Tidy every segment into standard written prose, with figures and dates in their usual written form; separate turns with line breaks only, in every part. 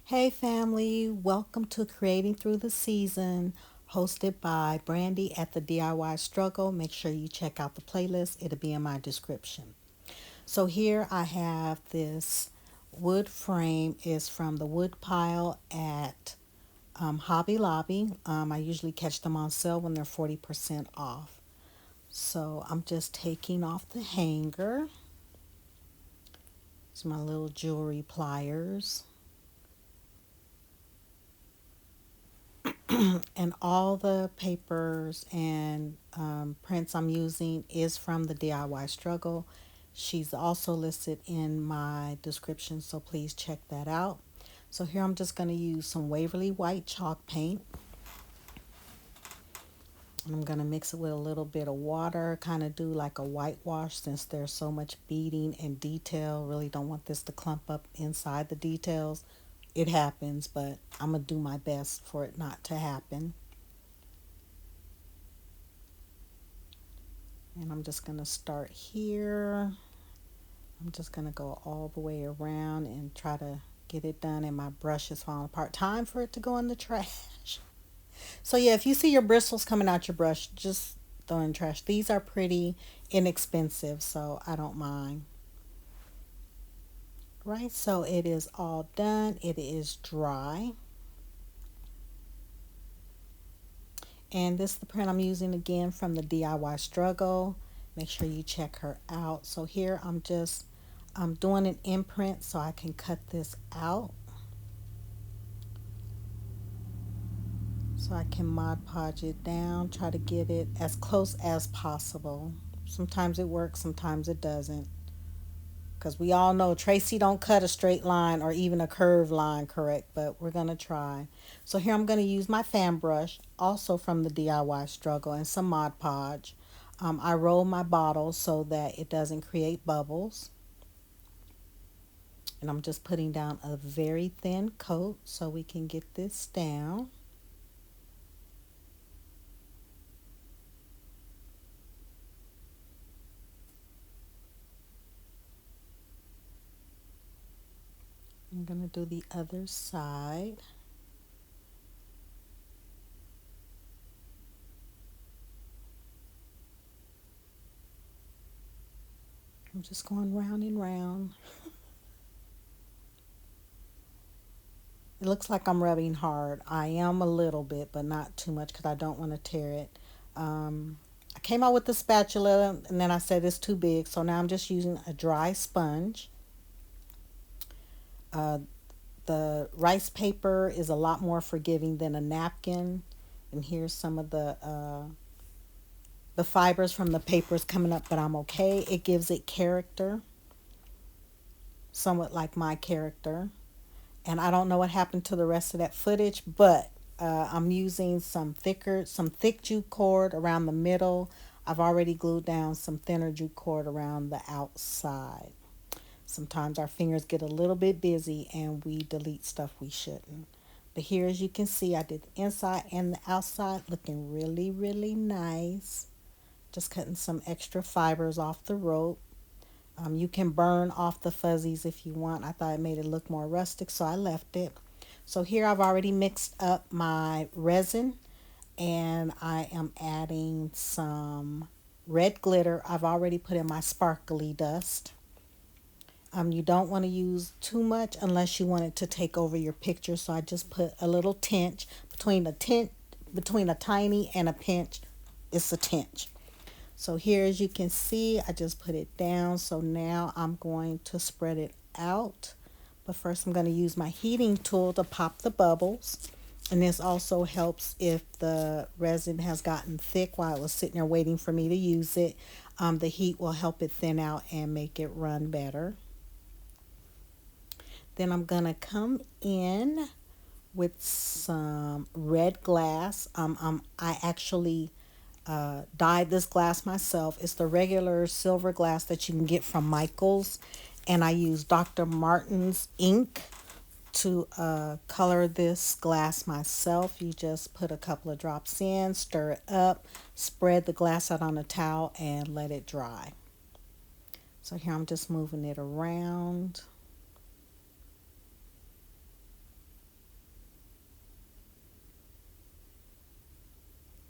Hey family, welcome to Creating Through the Season, hosted by Brandi at the DIY Struggle. Make sure you check out the playlist, it'll be in my description. So here I have this wood frame, is from the wood pile at Hobby Lobby. I usually catch them on sale when they're 40% off. So I'm just taking off the hanger. These are my little jewelry pliers. And all the papers and prints I'm using is from the DIY Struggle. She's also listed in my description, so please check that out. So here I'm just going to use some Waverly White chalk paint. And I'm going to mix it with a little bit of water, kind of do like a whitewash since there's so much beading and detail. Really don't want this to clump up inside the details. It happens, but I'm going to do my best for it not to happen. And I'm just going to start here. I'm just going to go all the way around and try to get it done. And my brush is falling apart. Time for it to go in the trash. So yeah, if you see your bristles coming out your brush, just throw in the trash. These are pretty inexpensive, so I don't mind. Right, so it is all done. It is dry. And this is the print I'm using again from the DIY Struggle. Make sure you check her out. So here I'm doing an imprint so I can cut this out. So I can Mod Podge it down, try to get it as close as possible. Sometimes it works, sometimes it doesn't. Because we all know Tracy don't cut a straight line or even a curved line correct, but we're going to try. So here I'm going to use my fan brush, also from the DIY Struggle, and some Mod Podge. I roll my bottle so that it doesn't create bubbles. And I'm just putting down a very thin coat so we can get this down. I'm going to do the other side. I'm just going round and round. It looks like I'm rubbing hard. I am a little bit, but not too much because I don't want to tear it. I came out with the spatula and then I said it's too big, so now I'm just using a dry sponge. Uh, the rice paper is a lot more forgiving than a napkin. And here's some of the fibers from the papers coming up, but I'm okay. It gives it character, somewhat like my character. And I don't know what happened to the rest of that footage, but I'm using some thick jute cord around the middle. I've already glued down some thinner jute cord around the outside. Sometimes our fingers get a little bit busy and we delete stuff we shouldn't. But here, as you can see, I did the inside and the outside, looking really, really nice. Just cutting some extra fibers off the rope. You can burn off the fuzzies if you want. I thought it made it look more rustic, so I left it. So here I've already mixed up my resin and I am adding some red glitter. I've already put in my sparkly dust. You don't want to use too much unless you want it to take over your picture. So I just put a little tinge between a tiny and a pinch. It's a tinge. So here, as you can see, I just put it down. So now I'm going to spread it out. But first I'm going to use my heating tool to pop the bubbles. And this also helps if the resin has gotten thick while it was sitting there waiting for me to use it. The heat will help it thin out and make it run better. Then I'm going to come in with some red glass. I actually dyed this glass myself. It's the regular silver glass that you can get from Michael's. And I use Dr. Martin's ink to color this glass myself. You just put a couple of drops in, stir it up, spread the glass out on a towel, and let it dry. So here I'm just moving it around.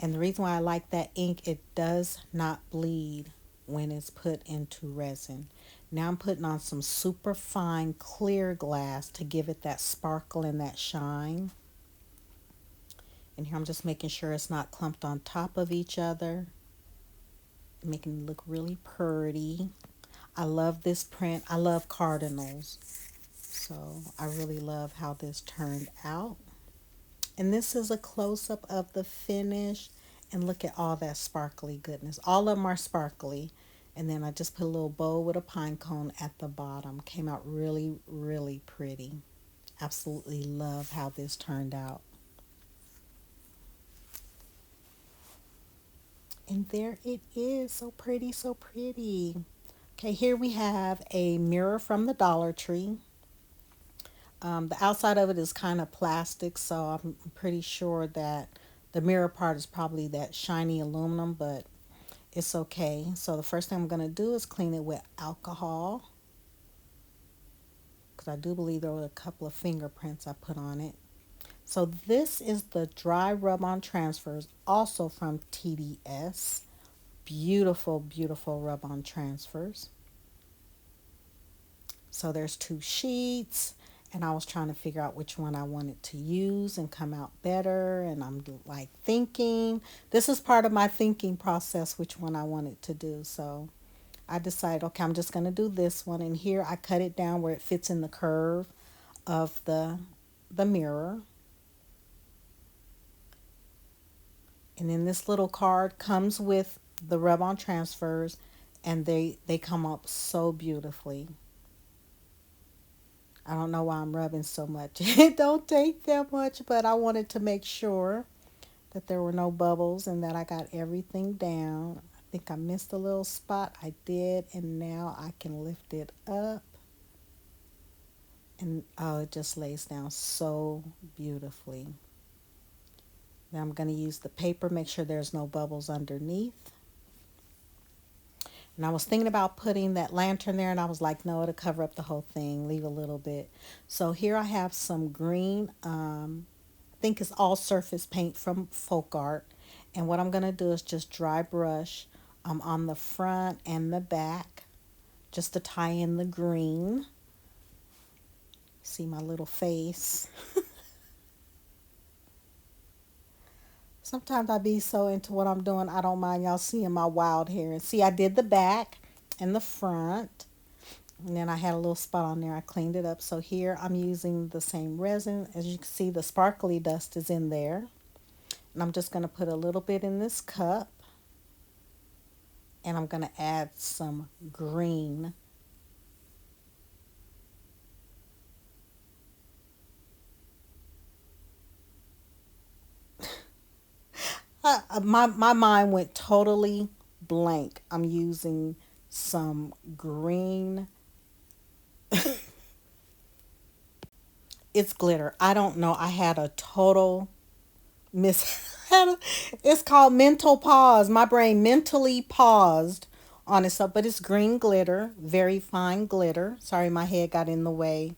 And the reason why I like that ink, it does not bleed when it's put into resin. Now I'm putting on some super fine clear glass to give it that sparkle and that shine. And here I'm just making sure it's not clumped on top of each other, making it look really pretty. I love this print. I love cardinals. So I really love how this turned out. And this is a close-up of the finish. And look at all that sparkly goodness. All of them are sparkly. And then I just put a little bow with a pine cone at the bottom. Came out really, really pretty. Absolutely love how this turned out. And there it is. So pretty, so pretty. Okay, here we have a mirror from the Dollar Tree. The outside of it is kind of plastic, so I'm pretty sure that the mirror part is probably that shiny aluminum, but it's okay. So the first thing I'm going to do is clean it with alcohol, because I do believe there were a couple of fingerprints I put on it. So this is the dry rub-on transfers, also from TDS. Beautiful, beautiful rub-on transfers. So there's two sheets, and I was trying to figure out which one I wanted to use and come out better. And I'm like thinking, this is part of my thinking process, which one I wanted to do. So I decided, okay, I'm just going to do this one. And here I cut it down where it fits in the curve of the mirror. And then this little card comes with the rub-on transfers, and they come up so beautifully. I don't know why I'm rubbing so much. It don't take that much, but I wanted to make sure that there were no bubbles and that I got everything down. I think I missed a little spot. I did, and now I can lift it up. And oh, it just lays down so beautifully. Now I'm going to use the paper, make sure there's no bubbles underneath. And I was thinking about putting that lantern there, and I was like, no, it'll cover up the whole thing, leave a little bit. So here I have some green, I think it's all surface paint from Folk Art. And what I'm going to do is just dry brush on the front and the back, just to tie in the green. See my little face. Sometimes I be so into what I'm doing, I don't mind y'all seeing my wild hair. And see, I did the back and the front. And then I had a little spot on there. I cleaned it up. So here I'm using the same resin. As you can see, the sparkly dust is in there. And I'm just going to put a little bit in this cup. And I'm going to add some green. My mind went totally blank. I'm using some green. It's glitter. I don't know. I had a total miss. It's called mental pause. My brain mentally paused on it. So, but it's green glitter, very fine glitter. Sorry, my head got in the way.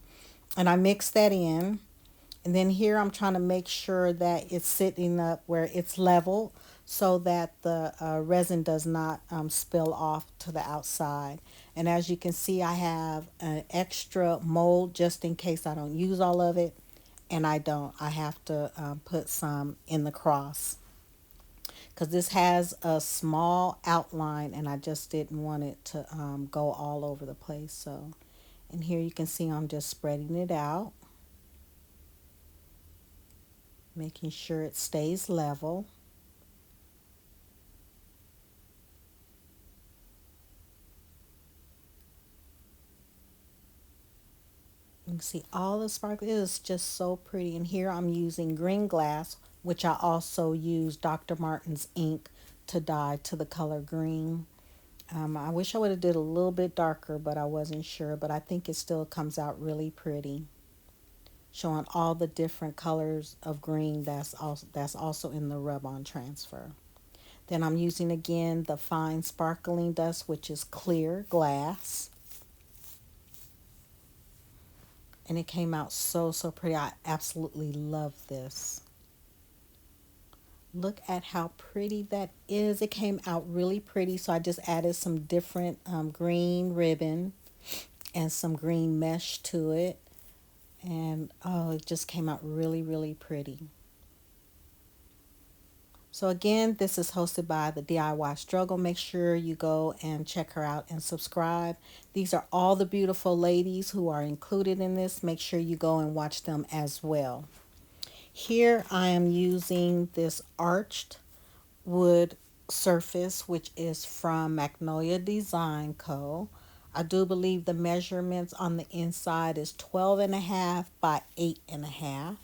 And I mixed that in. And then here I'm trying to make sure that it's sitting up where it's level so that the resin does not spill off to the outside. And as you can see, I have an extra mold just in case I don't use all of it. And I don't. I have to put some in the cross because this has a small outline and I just didn't want it to go all over the place. So, and here you can see I'm just spreading it out, making sure it stays level. You can see all the sparkle. It is just so pretty. And here I'm using green glass, which I also use Dr. Martin's ink to dye to the color green. I wish I would have did a little bit darker, but I wasn't sure. But I think it still comes out really pretty, showing all the different colors of green that's also in the rub-on transfer. Then I'm using again the fine sparkling dust, which is clear glass. And it came out so, so pretty. I absolutely love this. Look at how pretty that is. It came out really pretty. So I just added some different green ribbon and some green mesh to it. And oh, it just came out really, really pretty. So again, this is hosted by the DIY Struggle. Make sure you go and check her out and subscribe. These are all the beautiful ladies who are included in this. Make sure you go and watch them as well. Here I am using this arched wood surface, which is from Magnolia Design Co. I do believe the measurements on the inside is 12.5 by 8.5.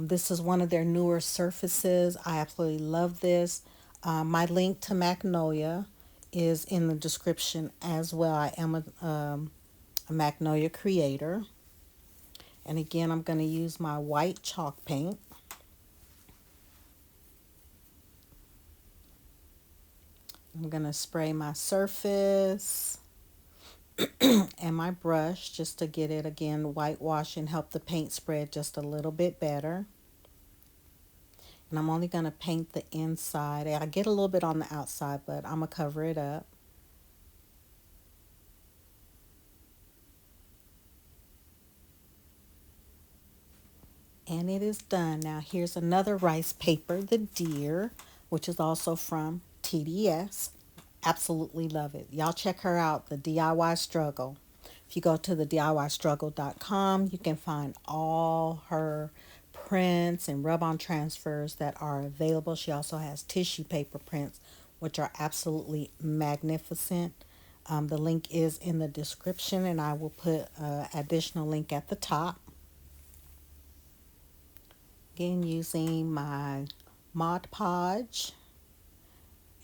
This is one of their newer surfaces. I absolutely love this. My link to Magnolia is in the description as well. I am a Magnolia creator. And again, I'm going to use my white chalk paint. I'm going to spray my surface and my brush just to get it again whitewash and help the paint spread just a little bit better. And I'm only going to paint the inside. I get a little bit on the outside, but I'm going to cover it up. And it is done. Now here's another rice paper, the deer, which is also from TDS. Absolutely love it. Y'all check her out, the DIY Struggle. If you go to the DIYstruggle.com, you can find all her prints and rub-on transfers that are available. She also has tissue paper prints, which are absolutely magnificent. The link is in the description, and I will put an additional link at the top. Again, using my Mod Podge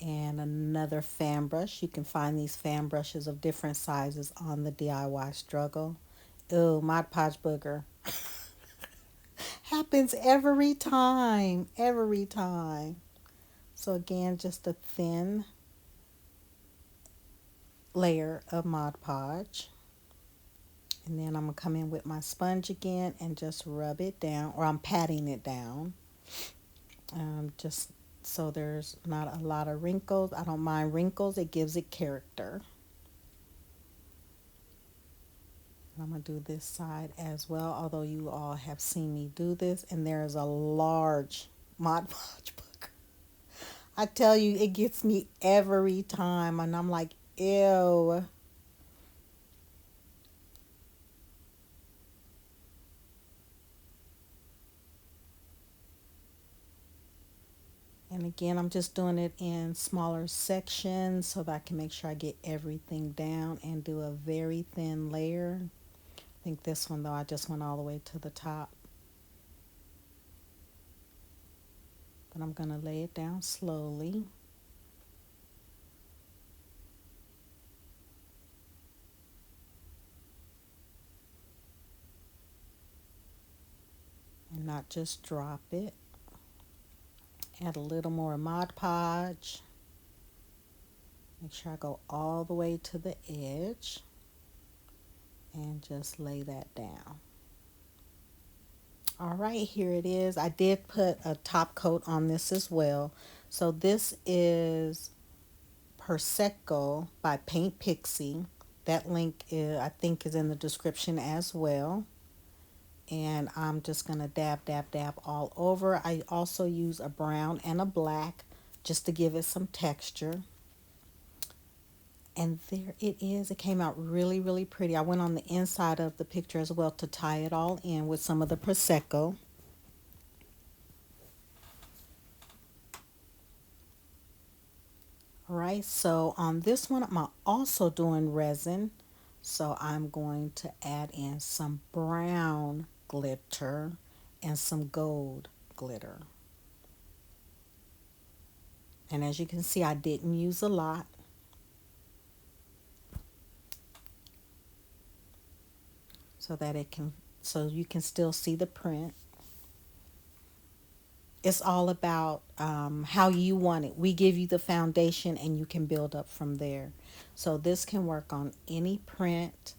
and another fan brush. You can find these fan brushes of different sizes on the DIY Struggle. Ooh, Mod Podge booger. Happens every time, every time. So again, just a thin layer of Mod Podge. And then I'm going to come in with my sponge again and just rub it down, or I'm patting it down. Just so there's not a lot of wrinkles. I don't mind wrinkles. It gives it character. I'm going to do this side as well, although you all have seen me do this. And there is a large Mod Podge book. I tell you, it gets me every time. And I'm like, ew. And again, I'm just doing it in smaller sections so that I can make sure I get everything down and do a very thin layer. I think this one, though, I just went all the way to the top. But I'm going to lay it down slowly. And not just drop it. Add a little more Mod Podge. Make sure I go all the way to the edge. And just lay that down. All right, here it is. I did put a top coat on this as well. So this is Prosecco by Paint Pixie. That link is, I think, is in the description as well. And I'm just going to dab, dab, dab all over. I also use a brown and a black just to give it some texture. And there it is. It came out really, really pretty. I went on the inside of the picture as well to tie it all in with some of the Prosecco. All right, so on this one, I'm also doing resin. So I'm going to add in some brown glitter and some gold glitter. And as you can see, I didn't use a lot. So that it can, so you can still see the print. It's all about how you want it. We give you the foundation and you can build up from there. So this can work on any print.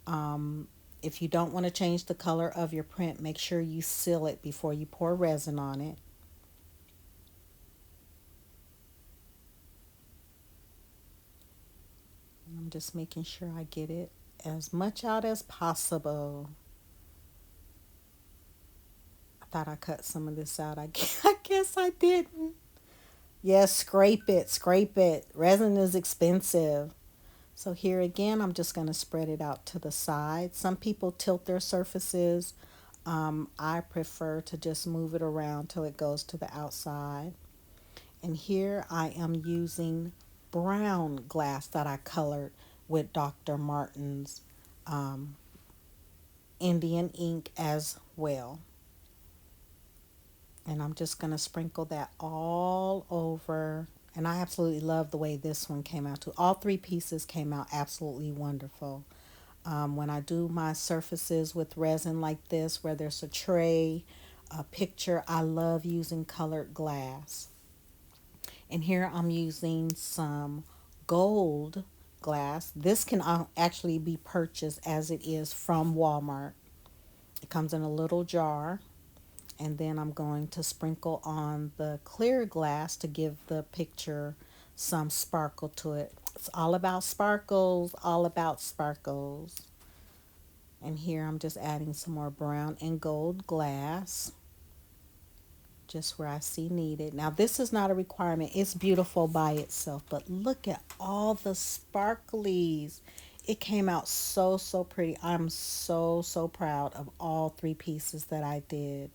If you don't want to change the color of your print, make sure you seal it before you pour resin on it. just making sure I get it as much out as possible. I thought I cut some of this out. I guess I didn't. Yes, scrape it, scrape it. Resin is expensive. So here again, I'm just going to spread it out to the side. Some people tilt their surfaces. I prefer to just move it around till it goes to the outside. And here I am using brown glass that I colored with Dr. Martin's um, Indian ink as well. And I'm just going to sprinkle that all over. And I absolutely love the way this one came out too. All three pieces came out absolutely wonderful. When I do my surfaces with resin like this, where there's a tray, a picture, I love using colored glass. And here I'm using some gold glass. This can actually be purchased as it is from Walmart. It comes in a little jar. And then I'm going to sprinkle on the clear glass to give the picture some sparkle to it. It's all about sparkles, all about sparkles. And here I'm just adding some more brown and gold glass, just where I see needed. Now this is not a requirement. It's beautiful by itself, but look at all the sparklies. It came out so, so pretty. I'm so, so proud of all three pieces that I did.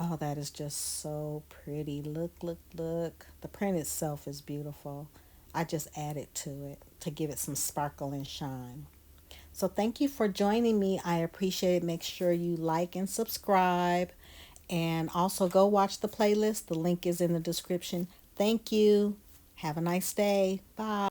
Oh, that is just so pretty. Look, look, look. The print itself is beautiful. I just added to it to give it some sparkle and shine. So thank you for joining me. I appreciate it. Make sure you like and subscribe. And also go watch the playlist. The link is in the description. Thank you. Have a nice day. Bye.